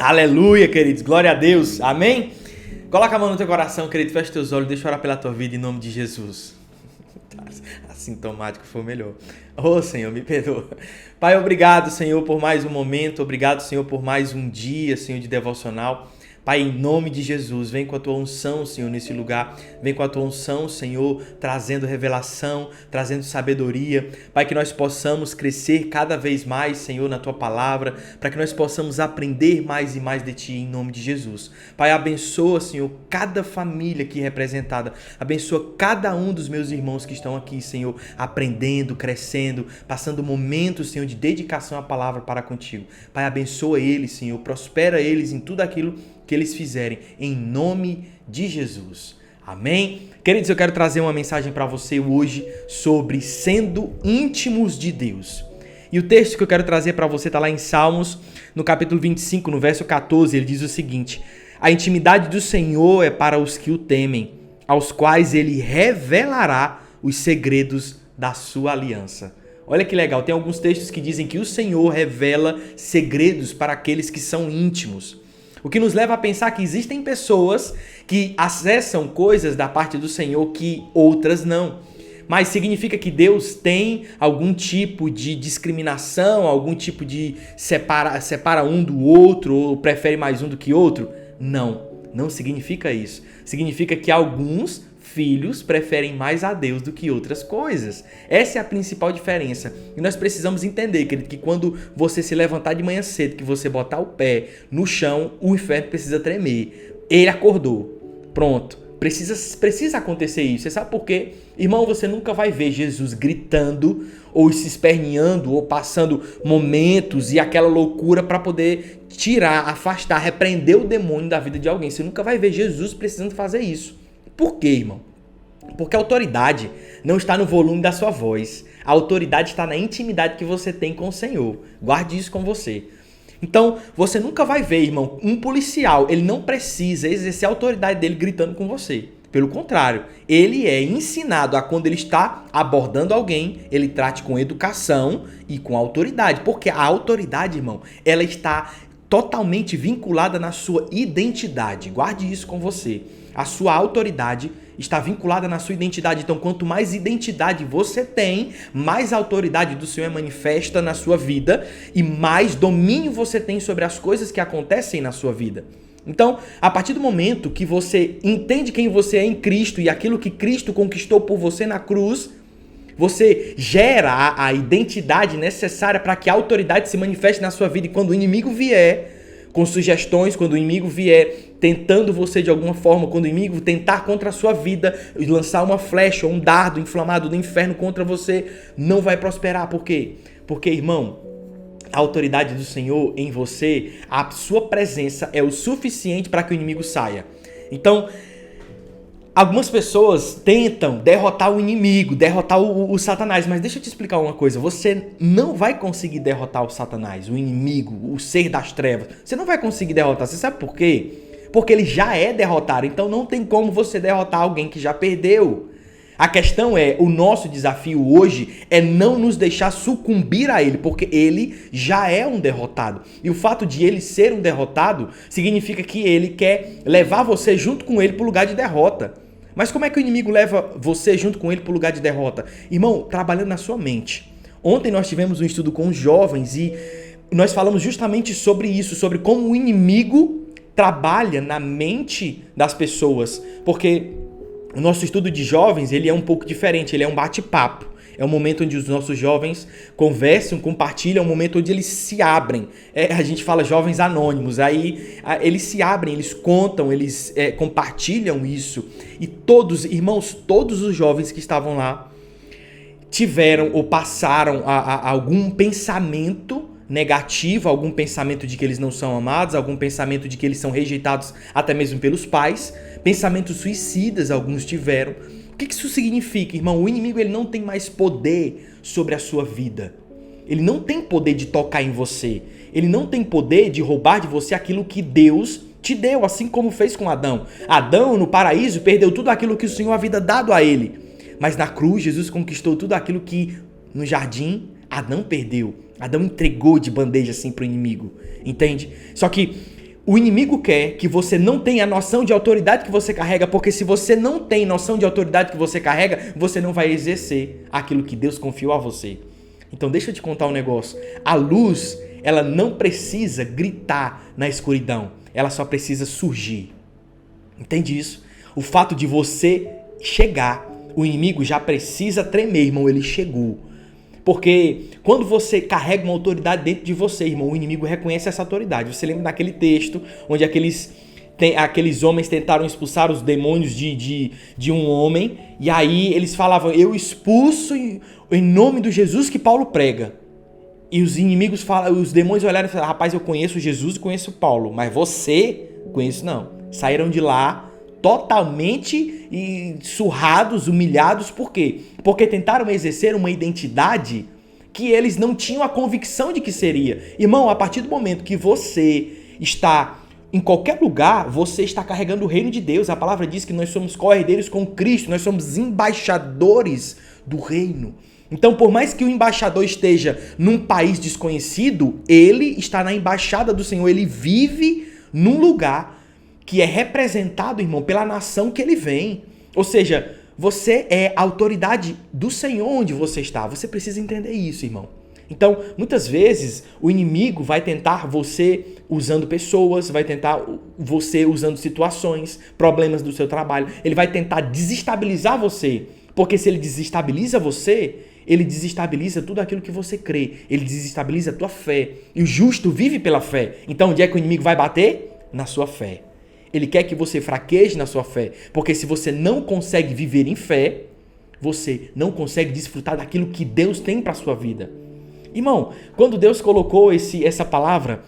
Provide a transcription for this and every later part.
Aleluia, queridos. Glória a Deus. Amém? Coloca a mão no teu coração, querido. Fecha teus olhos. Deixa eu orar pela tua vida em nome de Jesus. Assintomático foi melhor. Oh, Senhor, me perdoa. Pai, obrigado, Senhor, por mais um momento. Obrigado, Senhor, por mais um dia, Senhor, de devocional. Pai, em nome de Jesus, vem com a tua unção, Senhor, nesse lugar. Vem com a tua unção, Senhor, trazendo revelação, trazendo sabedoria. Pai, que nós possamos crescer cada vez mais, Senhor, na tua palavra, para que nós possamos aprender mais e mais de ti, em nome de Jesus. Pai, abençoa, Senhor, cada família aqui representada. Abençoa cada um dos meus irmãos que estão aqui, Senhor, aprendendo, crescendo, passando momentos, Senhor, de dedicação à palavra para contigo. Pai, abençoa eles, Senhor, prospera eles em tudo aquilo que eles fizerem, em nome de Jesus. Amém? Queridos, eu quero trazer uma mensagem para você hoje sobre sendo íntimos de Deus. E o texto que eu quero trazer para você está lá em Salmos, no capítulo 25, no verso 14, ele diz o seguinte: a intimidade do Senhor é para os que o temem, aos quais ele revelará os segredos da sua aliança. Olha que legal, tem alguns textos que dizem que o Senhor revela segredos para aqueles que são íntimos. O que nos leva a pensar que existem pessoas que acessam coisas da parte do Senhor que outras não. Mas significa que Deus tem algum tipo de discriminação, algum tipo de separa um do outro ou prefere mais um do que outro? Não significa isso. Significa que alguns filhos preferem mais a Deus do que outras coisas. Essa é a principal diferença. E nós precisamos entender, querido, que quando você se levantar de manhã cedo, que você botar o pé no chão, o inferno precisa tremer. Ele acordou. Pronto. Precisa acontecer isso. Você sabe por quê? Irmão, você nunca vai ver Jesus gritando ou se esperneando ou passando momentos e aquela loucura para poder tirar, afastar, repreender o demônio da vida de alguém. Você nunca vai ver Jesus precisando fazer isso. Por quê, irmão? Porque a autoridade não está no volume da sua voz. A autoridade está na intimidade que você tem com o Senhor. Guarde isso com você. Então, você nunca vai ver, irmão, um policial, ele não precisa exercer a autoridade dele gritando com você. Pelo contrário, ele é ensinado a, quando ele está abordando alguém, ele trate com educação e com autoridade. Porque a autoridade, irmão, ela está totalmente vinculada na sua identidade. Guarde isso com você. A sua autoridade está vinculada na sua identidade. Então, quanto mais identidade você tem, mais a autoridade do Senhor é manifesta na sua vida e mais domínio você tem sobre as coisas que acontecem na sua vida. Então, a partir do momento que você entende quem você é em Cristo e aquilo que Cristo conquistou por você na cruz, você gera a identidade necessária para que a autoridade se manifeste na sua vida. E quando o inimigo vier com sugestões, quando o inimigo vier tentando você de alguma forma, quando o inimigo tentar contra a sua vida, lançar uma flecha ou um dardo inflamado do inferno contra você, não vai prosperar. Por quê? Porque, irmão, a autoridade do Senhor em você, a sua presença é o suficiente para que o inimigo saia. Então, algumas pessoas tentam derrotar o inimigo, derrotar o Satanás, mas deixa eu te explicar uma coisa, você não vai conseguir derrotar o Satanás, o inimigo, o ser das trevas, você não vai conseguir derrotar, você sabe por quê? Porque ele já é derrotado, então não tem como você derrotar alguém que já perdeu. A questão é, o nosso desafio hoje é não nos deixar sucumbir a ele, porque ele já é um derrotado. E o fato de ele ser um derrotado significa que ele quer levar você junto com ele para o lugar de derrota. Mas como é que o inimigo leva você junto com ele para o lugar de derrota? Irmão, trabalhando na sua mente. Ontem nós tivemos um estudo com os jovens e nós falamos justamente sobre isso, sobre como o inimigo trabalha na mente das pessoas. Porque o nosso estudo de jovens, ele é um pouco diferente, ele é um bate-papo. É um momento onde os nossos jovens conversam, compartilham, é um momento onde eles se abrem. A gente fala jovens anônimos, aí eles se abrem, eles contam, eles compartilham isso. E todos, irmãos, todos os jovens que estavam lá tiveram ou passaram a algum pensamento negativo, algum pensamento de que eles não são amados, algum pensamento de que eles são rejeitados até mesmo pelos pais, pensamentos suicidas alguns tiveram. O que isso significa, irmão? O inimigo ele não tem mais poder sobre a sua vida. Ele não tem poder de tocar em você. Ele não tem poder de roubar de você aquilo que Deus te deu, assim como fez com Adão. Adão, no paraíso, perdeu tudo aquilo que o Senhor havia dado a ele. Mas na cruz, Jesus conquistou tudo aquilo que no jardim Adão perdeu. Adão entregou de bandeja assim para o inimigo. Entende? Só que O inimigo quer que você não tenha a noção de autoridade que você carrega, porque se você não tem noção de autoridade que você carrega, você não vai exercer aquilo que Deus confiou a você. Então deixa eu te contar um negócio. A luz, ela não precisa gritar na escuridão, ela só precisa surgir. Entende isso? O fato de você chegar, o inimigo já precisa tremer, irmão, ele chegou. Porque quando você carrega uma autoridade dentro de você, irmão, o inimigo reconhece essa autoridade. Você lembra daquele texto onde aqueles homens tentaram expulsar os demônios de um homem, e aí eles falavam, eu expulso em nome do Jesus que Paulo prega. E os inimigos falam, os demônios olharam e falaram, rapaz, eu conheço Jesus e conheço Paulo, mas você, conheço não. Saíram de lá totalmente surrados, humilhados. Por quê? Porque tentaram exercer uma identidade que eles não tinham a convicção de que seria. Irmão, a partir do momento que você está em qualquer lugar, você está carregando o reino de Deus. A palavra diz que nós somos co-herdeiros com Cristo, nós somos embaixadores do reino. Então, por mais que o embaixador esteja num país desconhecido, ele está na embaixada do Senhor, ele vive num lugar que é representado, irmão, pela nação que ele vem. Ou seja, você é a autoridade do Senhor onde você está. Você precisa entender isso, irmão. Então, muitas vezes, o inimigo vai tentar você usando pessoas, vai tentar você usando situações, problemas do seu trabalho. Ele vai tentar desestabilizar você. Porque se ele desestabiliza você, ele desestabiliza tudo aquilo que você crê. Ele desestabiliza a tua fé. E o justo vive pela fé. Então, onde é que o inimigo vai bater? Na sua fé. Ele quer que você fraqueje na sua fé, porque se você não consegue viver em fé, você não consegue desfrutar daquilo que Deus tem para a sua vida. Irmão, quando Deus colocou essa palavra,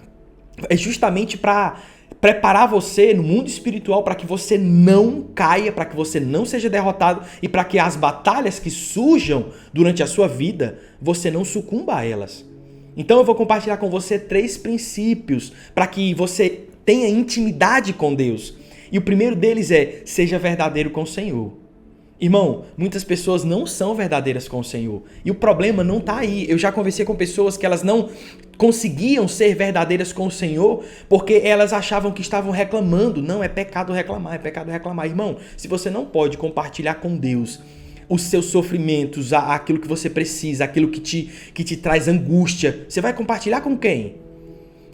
é justamente para preparar você no mundo espiritual para que você não caia, para que você não seja derrotado e para que as batalhas que surjam durante a sua vida, você não sucumba a elas. Então eu vou compartilhar com você 3 princípios para que você tenha intimidade com Deus. E o primeiro deles é, seja verdadeiro com o Senhor. Irmão, muitas pessoas não são verdadeiras com o Senhor. E o problema não está aí. Eu já conversei com pessoas que elas não conseguiam ser verdadeiras com o Senhor porque elas achavam que estavam reclamando. Não, é pecado reclamar, é pecado reclamar. Irmão, se você não pode compartilhar com Deus os seus sofrimentos, aquilo que você precisa, aquilo que te traz angústia, você vai compartilhar com quem?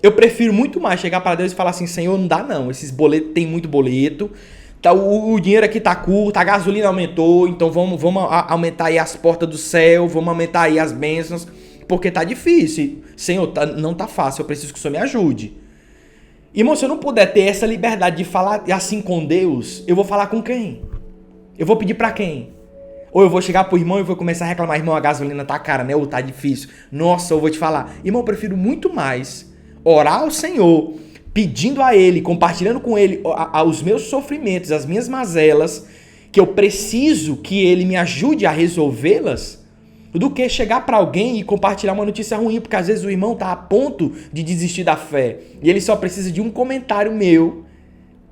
Eu prefiro muito mais chegar para Deus e falar assim, Senhor, não dá não, esses boletos, tem muito boleto, tá, o dinheiro aqui tá curto, a gasolina aumentou, então vamos aumentar aí as portas do céu, vamos aumentar aí as bênçãos, porque tá difícil. Senhor, não tá fácil, eu preciso que o Senhor me ajude. Irmão, se eu não puder ter essa liberdade de falar assim com Deus, eu vou falar com quem? Eu vou pedir para quem? Ou eu vou chegar pro irmão e vou começar a reclamar, irmão, a gasolina tá cara, né? Ou tá difícil. Nossa, eu vou te falar. Irmão, eu prefiro muito mais orar ao Senhor, pedindo a Ele, compartilhando com Ele os meus sofrimentos, as minhas mazelas, que eu preciso que Ele me ajude a resolvê-las, do que chegar para alguém e compartilhar uma notícia ruim, porque às vezes o irmão tá a ponto de desistir da fé, e ele só precisa de um comentário meu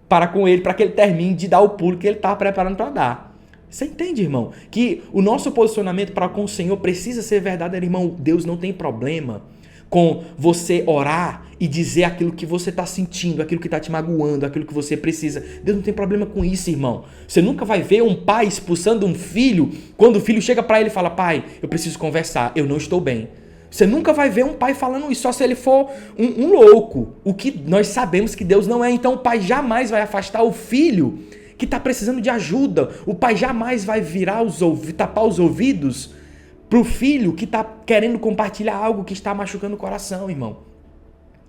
para com ele, para que ele termine de dar o pulo que ele tá preparando para dar. Você entende, irmão? Que o nosso posicionamento para com o Senhor precisa ser verdadeiro, irmão. Deus não tem problema com você orar e dizer aquilo que você está sentindo, aquilo que está te magoando, aquilo que você precisa. Deus não tem problema com isso, irmão. Você nunca vai ver um pai expulsando um filho quando o filho chega para ele e fala, pai, eu preciso conversar, eu não estou bem. Você nunca vai ver um pai falando isso, só se ele for um louco. O que nós sabemos que Deus não é. Então o pai jamais vai afastar o filho que está precisando de ajuda. O pai jamais vai tapar os ouvidos para o filho que está querendo compartilhar algo que está machucando o coração, irmão.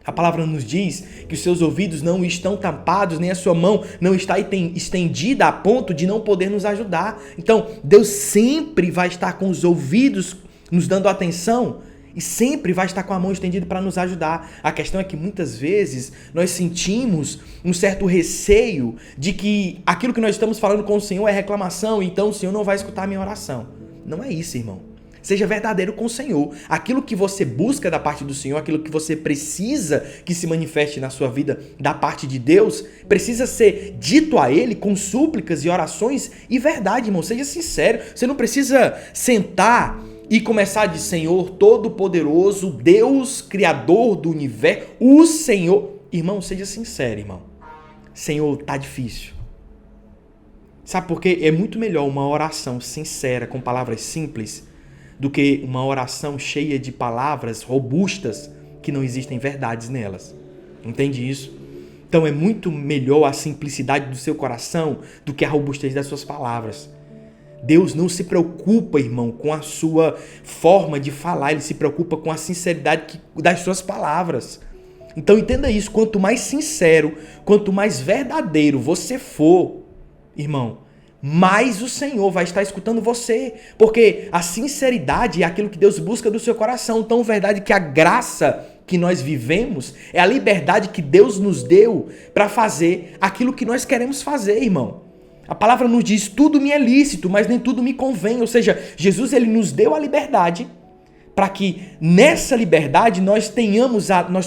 A palavra nos diz que os seus ouvidos não estão tampados, nem a sua mão não está estendida a ponto de não poder nos ajudar. Então, Deus sempre vai estar com os ouvidos nos dando atenção e sempre vai estar com a mão estendida para nos ajudar. A questão é que muitas vezes nós sentimos um certo receio de que aquilo que nós estamos falando com o Senhor é reclamação, então o Senhor não vai escutar a minha oração. Não é isso, irmão. Seja verdadeiro com o Senhor. Aquilo que você busca da parte do Senhor, aquilo que você precisa que se manifeste na sua vida da parte de Deus, precisa ser dito a Ele com súplicas e orações e verdade, irmão. Seja sincero. Você não precisa sentar e começar de Senhor Todo-Poderoso, Deus, Criador do Universo, o Senhor. Irmão, seja sincero, irmão. Senhor, tá difícil. Sabe por quê? É muito melhor uma oração sincera, com palavras simples, do que uma oração cheia de palavras robustas que não existem verdades nelas. Entende isso? Então é muito melhor a simplicidade do seu coração do que a robustez das suas palavras. Deus não se preocupa, irmão, com a sua forma de falar, Ele se preocupa com a sinceridade das suas palavras. Então entenda isso, quanto mais sincero, quanto mais verdadeiro você for, irmão, mais o Senhor vai estar escutando você, porque a sinceridade é aquilo que Deus busca do seu coração. Tão verdade que a graça que nós vivemos é a liberdade que Deus nos deu para fazer aquilo que nós queremos fazer, irmão. A palavra nos diz, tudo me é lícito, mas nem tudo me convém. Ou seja, Jesus ele nos deu a liberdade para que nessa liberdade nós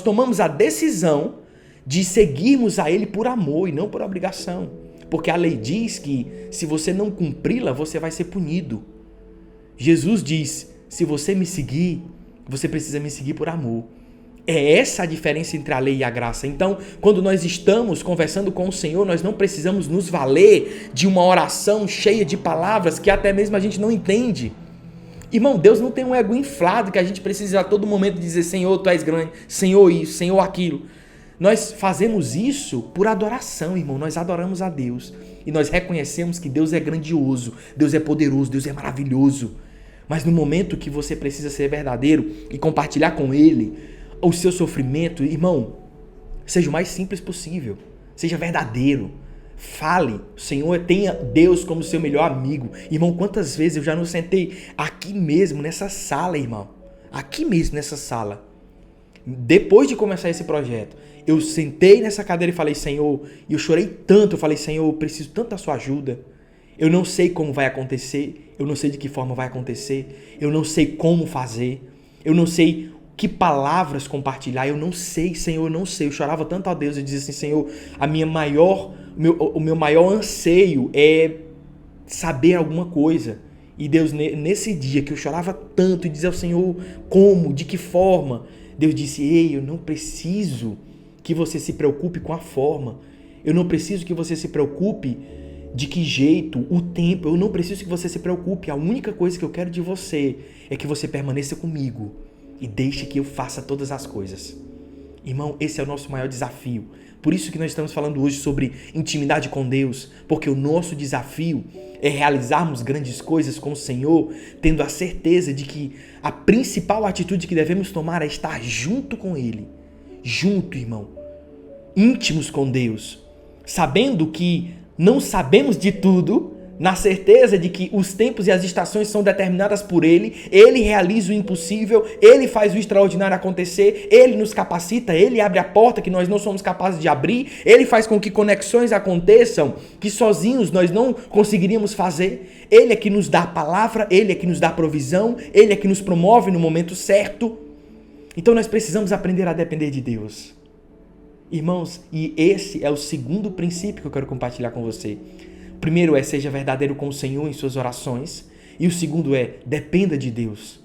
tomamos a decisão de seguirmos a Ele por amor e não por obrigação. Porque a lei diz que se você não cumpri-la, você vai ser punido. Jesus diz, se você me seguir, você precisa me seguir por amor. É essa a diferença entre a lei e a graça. Então, quando nós estamos conversando com o Senhor, nós não precisamos nos valer de uma oração cheia de palavras que até mesmo a gente não entende. Irmão, Deus não tem um ego inflado que a gente precisa a todo momento dizer, Senhor, Tu és grande, Senhor isso, Senhor aquilo. Nós fazemos isso por adoração, irmão. Nós adoramos a Deus e nós reconhecemos que Deus é grandioso, Deus é poderoso, Deus é maravilhoso. Mas no momento que você precisa ser verdadeiro e compartilhar com Ele o seu sofrimento, irmão, seja o mais simples possível, seja verdadeiro, fale, Senhor, tenha Deus como seu melhor amigo. Irmão, quantas vezes eu já não sentei aqui mesmo, nessa sala, irmão, aqui mesmo nessa sala, depois de começar esse projeto, eu sentei nessa cadeira e falei, Senhor, e eu chorei tanto, eu falei, Senhor, eu preciso tanto da sua ajuda, eu não sei como vai acontecer, eu não sei de que forma vai acontecer, eu não sei como fazer, eu não sei que palavras compartilhar, eu não sei, Senhor, eu não sei. Eu chorava tanto a Deus e dizia assim, Senhor, o meu maior anseio é saber alguma coisa. E Deus, nesse dia que eu chorava tanto e dizia ao Senhor, como, de que forma? Deus disse, ei, eu não preciso que você se preocupe com a forma. Eu não preciso que você se preocupe de que jeito, o tempo. Eu não preciso que você se preocupe. A única coisa que eu quero de você é que você permaneça comigo e deixe que eu faça todas as coisas. Irmão, esse é o nosso maior desafio. Por isso que nós estamos falando hoje sobre intimidade com Deus, porque o nosso desafio é realizarmos grandes coisas com o Senhor, tendo a certeza de que a principal atitude que devemos tomar é estar junto com Ele. Junto, irmão. Íntimos com Deus. Sabendo que não sabemos de tudo, na certeza de que os tempos e as estações são determinadas por Ele, Ele realiza o impossível, Ele faz o extraordinário acontecer, Ele nos capacita, Ele abre a porta que nós não somos capazes de abrir, Ele faz com que conexões aconteçam que sozinhos nós não conseguiríamos fazer, Ele é que nos dá a palavra, Ele é que nos dá a provisão, Ele é que nos promove no momento certo. Então nós precisamos aprender a depender de Deus. Irmãos, e esse é o segundo princípio que eu quero compartilhar com você. O primeiro é, seja verdadeiro com o Senhor em suas orações. E o segundo é, dependa de Deus.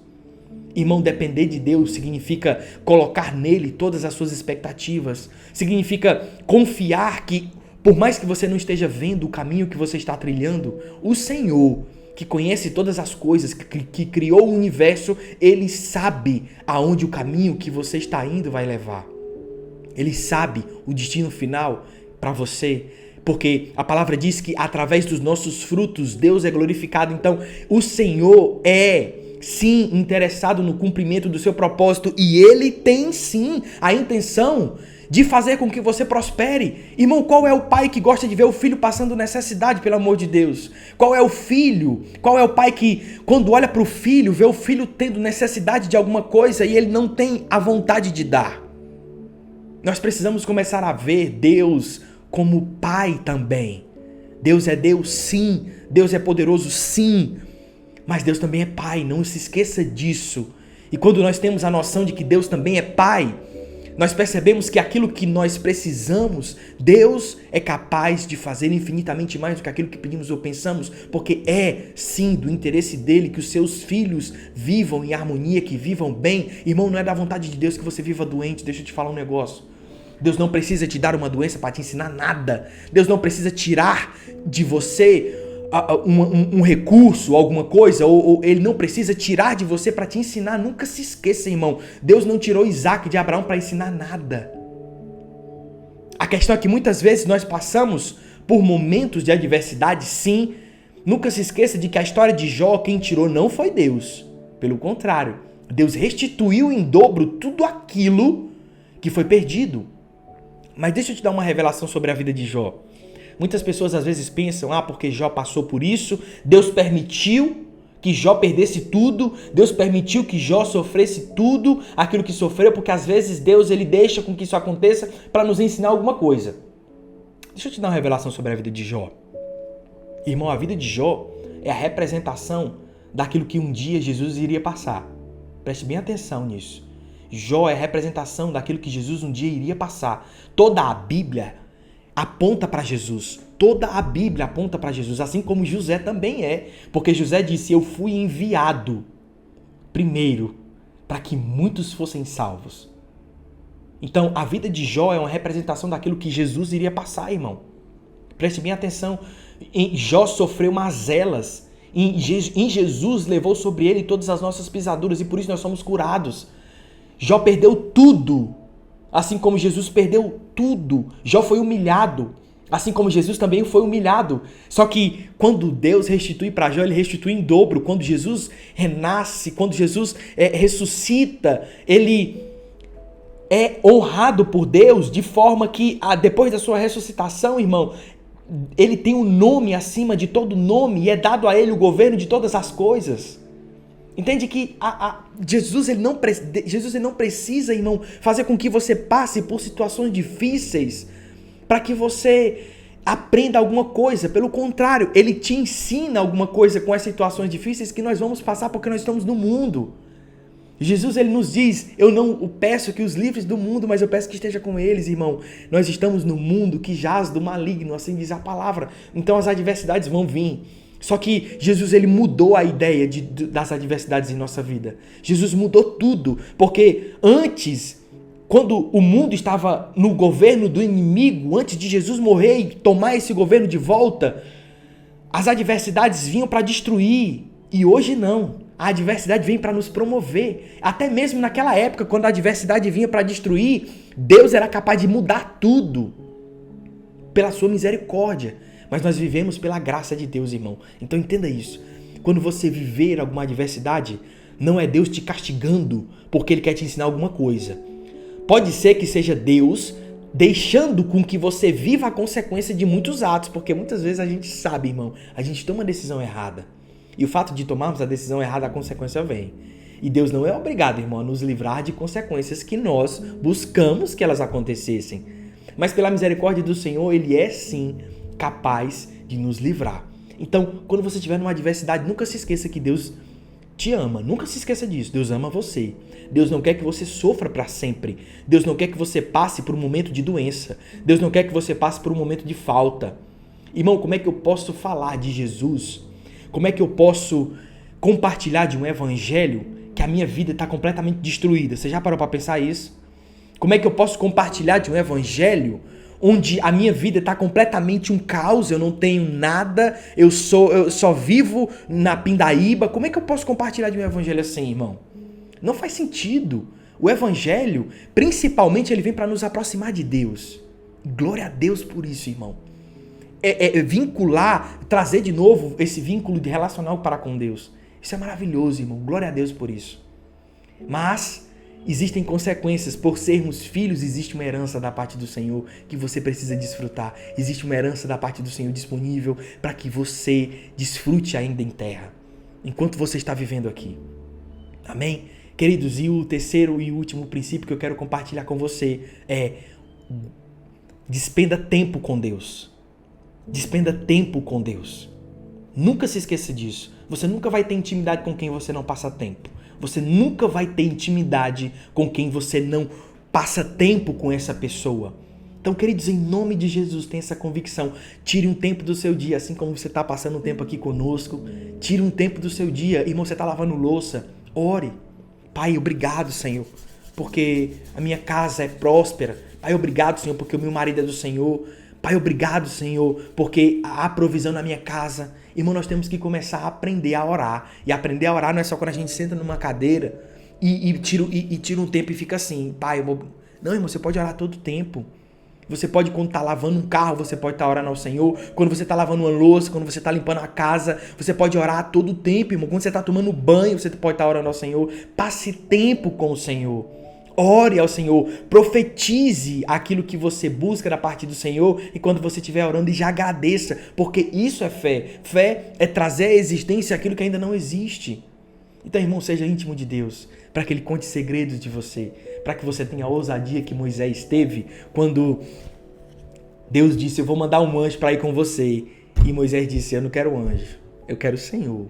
Irmão, depender de Deus significa colocar nele todas as suas expectativas. Significa confiar que, por mais que você não esteja vendo o caminho que você está trilhando, o Senhor, que conhece todas as coisas, que criou o universo, Ele sabe aonde o caminho que você está indo vai levar. Ele sabe o destino final para você. Porque a palavra diz que através dos nossos frutos Deus é glorificado. Então o Senhor é sim interessado no cumprimento do seu propósito e Ele tem sim a intenção de fazer com que você prospere. Irmão, qual é o pai que gosta de ver o filho passando necessidade, pelo amor de Deus? Qual é o filho? Qual é o pai que, quando olha para o filho, vê o filho tendo necessidade de alguma coisa e ele não tem a vontade de dar? Nós precisamos começar a ver Deus como pai também. Deus é Deus, sim. Deus é poderoso, sim. Mas Deus também é pai, não se esqueça disso. E quando nós temos a noção de que Deus também é pai, nós percebemos que aquilo que nós precisamos, Deus é capaz de fazer infinitamente mais do que aquilo que pedimos ou pensamos, porque é, sim, do interesse dele que os seus filhos vivam em harmonia, que vivam bem. Irmão, não é da vontade de Deus que você viva doente. Deixa eu te falar um negócio. Deus não precisa te dar uma doença para te ensinar nada. Deus não precisa tirar de você um recurso, alguma coisa, ou Ele não precisa tirar de você para te ensinar. Nunca se esqueça, irmão. Deus não tirou Isaac de Abraão para ensinar nada. A questão é que muitas vezes nós passamos por momentos de adversidade, sim. Nunca se esqueça de que a história de Jó, quem tirou não foi Deus. Pelo contrário, Deus restituiu em dobro tudo aquilo que foi perdido. Mas deixa eu te dar uma revelação sobre a vida de Jó. Muitas pessoas às vezes pensam, porque Jó passou por isso, Deus permitiu que Jó perdesse tudo, Deus permitiu que Jó sofresse tudo aquilo que sofreu, porque às vezes Deus ele deixa com que isso aconteça para nos ensinar alguma coisa. Deixa eu te dar uma revelação sobre a vida de Jó. Irmão, a vida de Jó é a representação daquilo que um dia Jesus iria passar. Preste bem atenção nisso. Jó é a representação daquilo que Jesus um dia iria passar. Toda a Bíblia aponta para Jesus. Toda a Bíblia aponta para Jesus, assim como José também é. Porque José disse, eu fui enviado primeiro para que muitos fossem salvos. Então, a vida de Jó é uma representação daquilo que Jesus iria passar, irmão. Preste bem atenção. Jó sofreu mazelas. Em Jesus levou sobre ele todas as nossas pisaduras e por isso nós somos curados. Jó perdeu tudo, assim como Jesus perdeu tudo. Jó foi humilhado, assim como Jesus também foi humilhado. Só que quando Deus restitui para Jó, ele restitui em dobro. Quando Jesus renasce, quando Jesus ressuscita, ele é honrado por Deus de forma que, depois da sua ressuscitação, irmão, ele tem um nome acima de todo nome e é dado a ele o governo de todas as coisas. Entende que Jesus ele não precisa, irmão, fazer com que você passe por situações difíceis para que você aprenda alguma coisa. Pelo contrário, ele te ensina alguma coisa com as situações difíceis que nós vamos passar porque nós estamos no mundo. Jesus ele nos diz, eu não peço que os livres do mundo, mas eu peço que esteja com eles, irmão. Nós estamos no mundo que jaz do maligno, assim diz a palavra. Então as adversidades vão vir. Só que Jesus ele mudou a ideia das adversidades em nossa vida. Jesus mudou tudo, porque antes, quando o mundo estava no governo do inimigo, antes de Jesus morrer e tomar esse governo de volta, as adversidades vinham para destruir. E hoje não. A adversidade vem para nos promover. Até mesmo naquela época, quando a adversidade vinha para destruir, Deus era capaz de mudar tudo pela sua misericórdia. Mas nós vivemos pela graça de Deus, irmão. Então entenda isso. Quando você viver alguma adversidade, não é Deus te castigando porque Ele quer te ensinar alguma coisa. Pode ser que seja Deus deixando com que você viva a consequência de muitos atos, porque muitas vezes a gente sabe, irmão, a gente toma a decisão errada. E o fato de tomarmos a decisão errada, a consequência vem. E Deus não é obrigado, irmão, a nos livrar de consequências que nós buscamos que elas acontecessem. Mas pela misericórdia do Senhor, Ele é sim capaz de nos livrar. Então, quando você estiver numa adversidade, nunca se esqueça que Deus te ama. Nunca se esqueça disso. Deus ama você. Deus não quer que você sofra para sempre. Deus não quer que você passe por um momento de doença. Deus não quer que você passe por um momento de falta. Irmão, como é que eu posso falar de Jesus? Como é que eu posso compartilhar de um evangelho que a minha vida está completamente destruída? Você já parou para pensar isso? Como é que eu posso compartilhar de um evangelho onde a minha vida está completamente um caos, eu não tenho nada, eu só vivo na pindaíba? Como é que eu posso compartilhar de um evangelho assim, irmão? Não faz sentido. O evangelho, principalmente, ele vem para nos aproximar de Deus. Glória a Deus por isso, irmão. Vincular, trazer de novo esse vínculo de relacional para com Deus. Isso é maravilhoso, irmão. Glória a Deus por isso. Mas existem consequências. Por sermos filhos, existe uma herança da parte do Senhor que você precisa desfrutar. Existe uma herança da parte do Senhor disponível para que você desfrute ainda em terra, enquanto você está vivendo aqui. Amém? Queridos, e o terceiro e último princípio que eu quero compartilhar com você é: despenda tempo com Deus. Despenda tempo com Deus. Nunca se esqueça disso. Você nunca vai ter intimidade com quem você não passa tempo. Você nunca vai ter intimidade com quem você não passa tempo com essa pessoa. Então, queridos, em nome de Jesus, tenha essa convicção. Tire um tempo do seu dia, assim como você está passando um tempo aqui conosco. Tire um tempo do seu dia. Irmão, você está lavando louça. Ore. Pai, obrigado, Senhor, porque a minha casa é próspera, Pai, obrigado, Senhor, porque o meu marido é do Senhor. Pai, obrigado, Senhor, porque há provisão na minha casa. Irmão, nós temos que começar a aprender a orar. E aprender a orar não é só quando a gente senta numa cadeira e tira um tempo e fica assim, pai, Não, irmão, você pode orar todo o tempo. Você pode, quando está lavando um carro, você pode estar orando ao Senhor. Quando você está lavando uma louça, quando você está limpando a casa, você pode orar a todo tempo, irmão. Quando você está tomando banho, você pode estar orando ao Senhor. Passe tempo com o Senhor. Ore ao Senhor. Profetize aquilo que você busca da parte do Senhor. E quando você estiver orando, já agradeça. Porque isso é fé. Fé é trazer à existência aquilo que ainda não existe. Então, irmão, seja íntimo de Deus, para que Ele conte segredos de você, para que você tenha a ousadia que Moisés teve quando Deus disse, eu vou mandar um anjo para ir com você. E Moisés disse, eu não quero um anjo, eu quero o Senhor.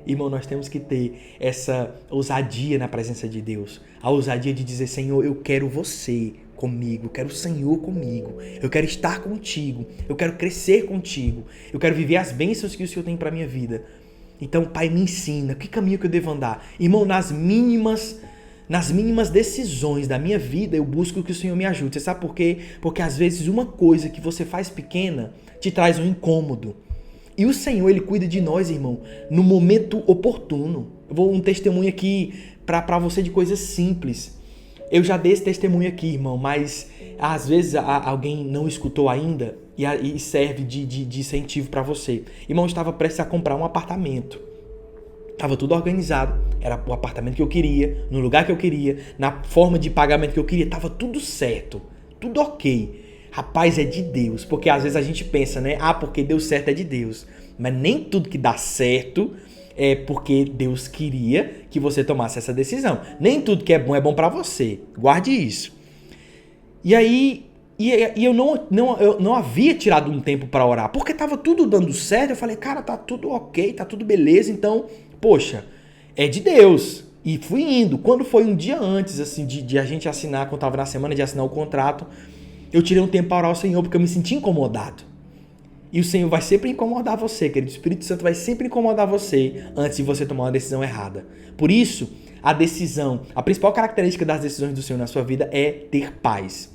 Irmão, nós temos que ter essa ousadia na presença de Deus, a ousadia de dizer, Senhor, eu quero você comigo, eu quero o Senhor comigo, eu quero estar contigo, eu quero crescer contigo, eu quero viver as bênçãos que o Senhor tem para a minha vida. Então, Pai, me ensina, que caminho que eu devo andar? Irmão, nas mínimas decisões da minha vida, eu busco que o Senhor me ajude. Você sabe por quê? Porque às vezes uma coisa que você faz pequena te traz um incômodo. E o Senhor, Ele cuida de nós, irmão, no momento oportuno. Eu vou um testemunho aqui para você de coisas simples. Eu já dei esse testemunho aqui, irmão, mas às vezes alguém não escutou ainda e serve de incentivo para você. Irmão, eu estava prestes a comprar um apartamento. Estava tudo organizado, era o apartamento que eu queria, no lugar que eu queria, na forma de pagamento que eu queria, estava tudo certo, tudo ok. Rapaz, é de Deus, porque às vezes a gente pensa, né? Ah, porque deu certo é de Deus. Mas nem tudo que dá certo é porque Deus queria que você tomasse essa decisão. Nem tudo que é bom para você. Guarde isso. E aí, eu não havia tirado um tempo para orar, porque estava tudo dando certo. Eu falei, cara, tá tudo ok, tá tudo beleza, então, poxa, é de Deus. E fui indo. Quando foi um dia antes, assim, de a gente assinar, quando estava na semana de assinar o contrato, eu tirei um tempo para orar ao Senhor, porque eu me senti incomodado. E o Senhor vai sempre incomodar você, querido. O Espírito Santo vai sempre incomodar você antes de você tomar uma decisão errada. Por isso, a principal característica das decisões do Senhor na sua vida é ter paz.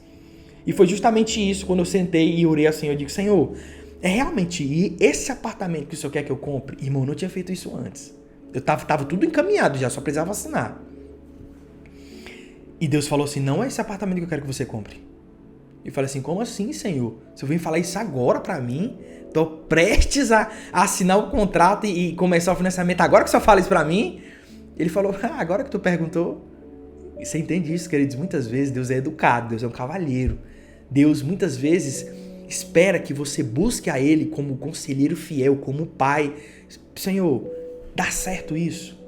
E foi justamente isso, quando eu sentei e orei ao Senhor, eu digo, Senhor, é realmente esse apartamento que o Senhor quer que eu compre? Irmão, eu não tinha feito isso antes. Eu tava tudo encaminhado já, só precisava assinar. E Deus falou assim, não é esse apartamento que eu quero que você compre. E eu falei assim, como assim, Senhor? Você vem falar isso agora pra mim? Tô prestes a assinar o contrato e começar o financiamento. Agora que o Senhor fala isso pra mim? Ele falou, agora que tu perguntou. E você entende isso, queridos? Muitas vezes Deus é educado, Deus é um cavalheiro. Deus muitas vezes espera que você busque a Ele como conselheiro fiel, como pai. Senhor, dá certo isso?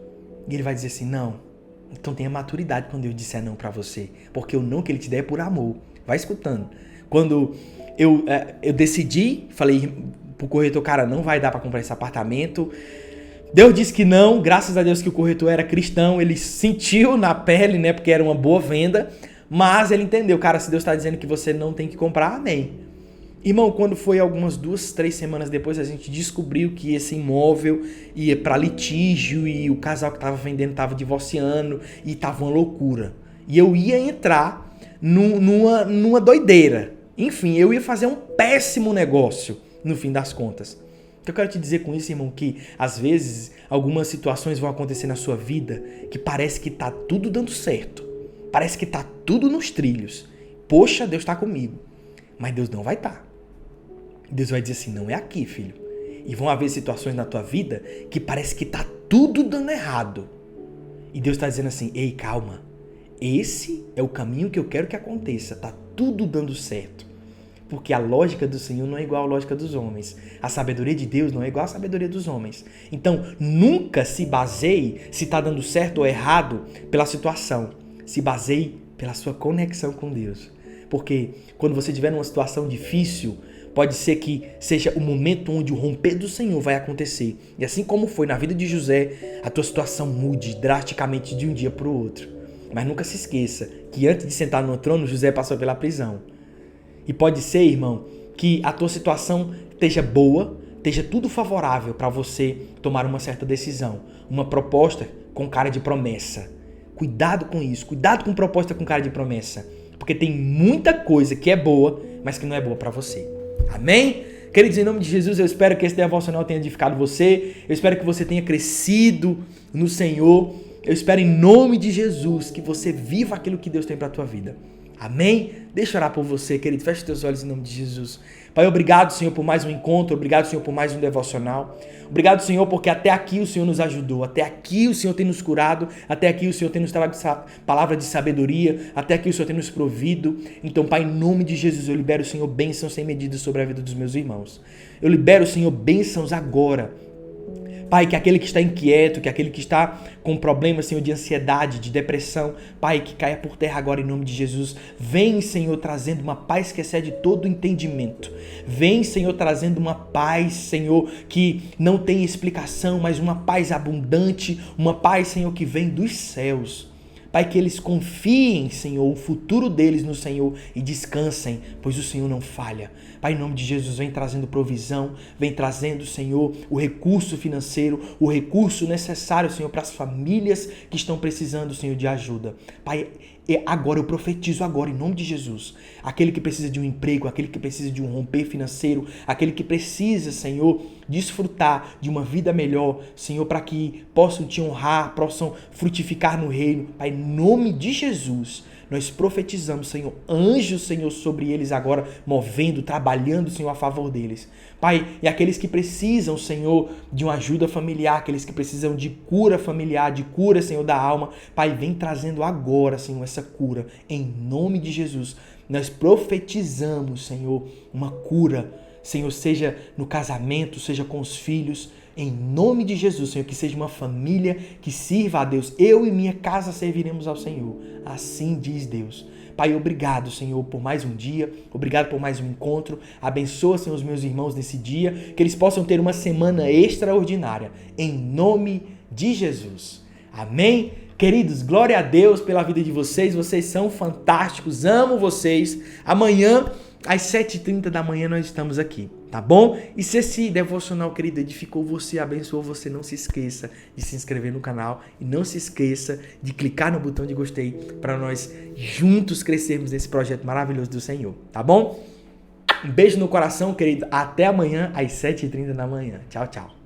E Ele vai dizer assim, não. Então tenha maturidade quando Deus disser não pra você. Porque o não que Ele te der é por amor. Vai escutando. Quando eu decidi, falei pro corretor, cara, não vai dar pra comprar esse apartamento. Deus disse que não, graças a Deus que o corretor era cristão, ele sentiu na pele, né, porque era uma boa venda, mas ele entendeu, cara, se Deus está dizendo que você não tem que comprar, amém. Irmão, quando foi algumas 2-3 semanas depois, a gente descobriu que esse imóvel ia para litígio e o casal que estava vendendo estava divorciando e estava uma loucura. E eu ia entrar numa doideira. Enfim, eu ia fazer um péssimo negócio no fim das contas. Então eu quero te dizer com isso, irmão, que às vezes algumas situações vão acontecer na sua vida que parece que tá tudo dando certo. Parece que tá tudo nos trilhos. Poxa, Deus tá comigo. Mas Deus não vai estar. Deus vai dizer assim, não é aqui, filho. E vão haver situações na tua vida que parece que tá tudo dando errado. E Deus tá dizendo assim, ei, calma. Esse é o caminho que eu quero que aconteça. Tá tudo dando certo. Porque a lógica do Senhor não é igual à lógica dos homens. A sabedoria de Deus não é igual à sabedoria dos homens. Então, nunca se baseie se está dando certo ou errado pela situação. Se baseie pela sua conexão com Deus. Porque quando você estiver numa situação difícil, pode ser que seja o momento onde o romper do Senhor vai acontecer. E assim como foi na vida de José, a tua situação mude drasticamente de um dia para o outro. Mas nunca se esqueça que antes de sentar no trono, José passou pela prisão. E pode ser, irmão, que a tua situação esteja boa, esteja tudo favorável para você tomar uma certa decisão. Uma proposta com cara de promessa. Cuidado com isso, cuidado com proposta com cara de promessa. porque tem muita coisa que é boa, mas que não é boa para você. Amém? Queridos, em nome de Jesus, eu espero que esse devocional tenha edificado você, eu espero que você tenha crescido no Senhor, eu espero em nome de Jesus que você viva aquilo que Deus tem para a tua vida. Amém? Deixa eu orar por você, querido. Feche teus olhos em nome de Jesus. Pai, obrigado, Senhor, por mais um encontro. Obrigado, Senhor, por mais um devocional. Obrigado, Senhor, porque até aqui o Senhor nos ajudou. Até aqui o Senhor tem nos curado. Até aqui o Senhor tem nos trago palavra de sabedoria. Até aqui o Senhor tem nos provido. Então, Pai, em nome de Jesus, eu libero, Senhor, bênçãos sem medida sobre a vida dos meus irmãos. Eu libero, Senhor, bênçãos agora. Pai, que aquele que está inquieto, que aquele que está com problemas, Senhor, de ansiedade, de depressão, Pai, que caia por terra agora em nome de Jesus. Vem, Senhor, trazendo uma paz que excede todo entendimento. Vem, Senhor, trazendo uma paz, Senhor, que não tem explicação, mas uma paz abundante, uma paz, Senhor, que vem dos céus. Pai, que eles confiem, Senhor, o futuro deles no Senhor e descansem, pois o Senhor não falha. Pai, em nome de Jesus, vem trazendo provisão, vem trazendo, Senhor, o recurso financeiro, o recurso necessário, Senhor, para as famílias que estão precisando, Senhor, de ajuda. Pai, agora eu profetizo agora, em nome de Jesus, aquele que precisa de um emprego, aquele que precisa de um romper financeiro, aquele que precisa, Senhor, desfrutar de uma vida melhor, Senhor, para que possam te honrar, possam frutificar no reino. Pai, em nome de Jesus, nós profetizamos, Senhor, anjos, Senhor, sobre eles agora, movendo, trabalhando, Senhor, a favor deles. Pai, e aqueles que precisam, Senhor, de uma ajuda familiar, aqueles que precisam de cura familiar, de cura, Senhor, da alma, Pai, vem trazendo agora, Senhor, essa cura, em nome de Jesus. Nós profetizamos, Senhor, uma cura, Senhor, seja no casamento, seja com os filhos, em nome de Jesus, Senhor, que seja uma família que sirva a Deus. Eu e minha casa serviremos ao Senhor. Assim diz Deus. Pai, obrigado, Senhor, por mais um dia. Obrigado por mais um encontro. Abençoa, Senhor, os meus irmãos nesse dia. Que eles possam ter uma semana extraordinária. Em nome de Jesus. Amém? Queridos, glória a Deus pela vida de vocês. Vocês são fantásticos. Amo vocês. Amanhã, às 7h30 da manhã, nós estamos aqui. Tá bom? E se esse devocional, querido, edificou você, abençoou você, não se esqueça de se inscrever no canal e não se esqueça de clicar no botão de gostei para nós juntos crescermos nesse projeto maravilhoso do Senhor, tá bom? Um beijo no coração, querido. Até amanhã às 7h30 da manhã. Tchau, tchau.